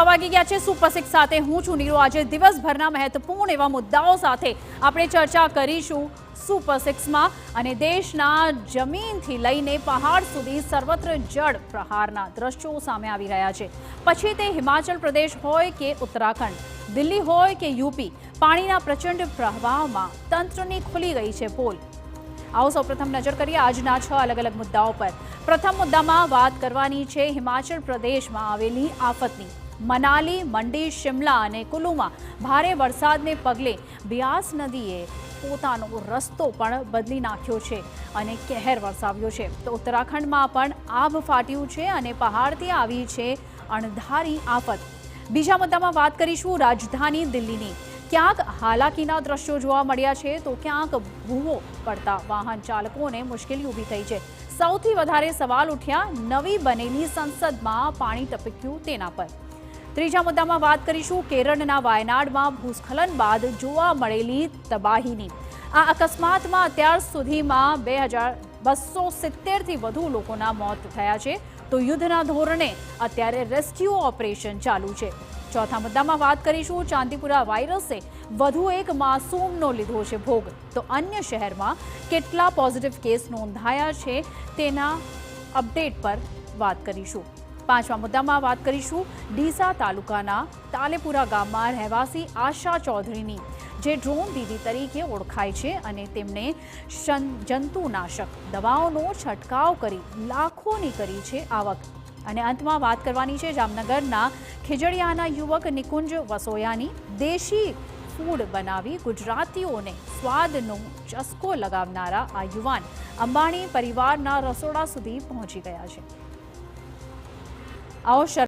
વાગી ગયા છે સુપર સિક્સ સાથે હું છું નીરુ। આજે દિવસભરના મહત્વપૂર્ણ એવા મુદ્દાઓ સાથે આપણે ચર્ચા કરીશું સુપર સિક્સમાં। અને દેશના જમીનથી લઈને પહાડ સુધી સર્વત્ર જળ પ્રહારના દ્રશ્યો સામે આવી રહ્યા છે। પછી તે હિમાચલ પ્રદેશ હોય કે ઉત્તરાખંડ, દિલ્હી હોય કે યુપી, પાણીના પ્રચંડ પ્રવાહમાં તંત્રની ખુલી ગઈ છે પોલ। आओ સૌપ્રથમ નજર કરીએ આજના 6 અલગ અલગ મુદ્દાઓ પર। પ્રથમ મુદ્દામાં વાત કરવાની છે હિમાચલ પ્રદેશમાં આવેલી આફતની। મનાલી, મંડી, શિમલા અને કુલુમાં ભારે વરસાદને પગલે બિયાસ નદીએ પોતાનો રસ્તો પણ બદલી નાખ્યો છે અને કહેર વરસાવ્યો છે। તો ઉત્તરાખંડમાં પણ આભ ફાટ્યું છે અને પહાડથી આવી છે અણધારી આફત। બીજા મુદ્દામાં વાત કરીશું રાજધાની દિલ્હીની। ક્યાંક હાલાકીના દ્રશ્યો જોવા મળ્યા છે તો ક્યાંક ભૂવો પડતા વાહન ચાલકોને મુશ્કેલી ઊભી થઈ છે। સૌથી વધારે સવાલ ઉઠ્યા નવી બનેલી સંસદમાં પાણી ટપક્યું તેના પર। ત્રીજા મુદ્દામાં વાત કરીશું કેરળના વાયનાડમાં ભૂસ્ખલન બાદ જોવા મળેલી તબાહીની। આ અકસ્માતમાં અત્યાર સુધીમાં 2270થી વધુ લોકોના મોત થયા છે તો યુદ્ધના ધોરણે અત્યારે રેસ્ક્યુ ઓપરેશન ચાલુ છે। ચોથા મુદ્દામાં વાત કરીશું ચાંદીપુરા વાયરસે વધુ એક માસૂમનો લીધો છે ભોગ તો અન્ય શહેરમાં કેટલા પોઝિટિવ કેસ નોંધાયા છે તેના અપડેટ પર વાત કરીશું। પાંચમા મુદ્દામાં વાત કરીશું ડીસા તાલુકાના તાલેપુરા ગામમાં રહેવાસી આશા ચૌધરીની જે ડ્રોન દીદી તરીકે ઓળખાય છે અને તેમણે જંતુનાશક દવાઓનો છંટકાવ કરી લાખોની કરી છે આવક। અને અંતમાં વાત કરવાની છે જામનગરના ખીજડીયાના યુવક નિકુંજ વસોયાની। દેશી ફૂડ બનાવી ગુજરાતીઓને સ્વાદનો ચસ્કો લગાવનારા આ યુવાન અંબાણી પરિવારના રસોડા સુધી પહોંચી ગયા છે। આવો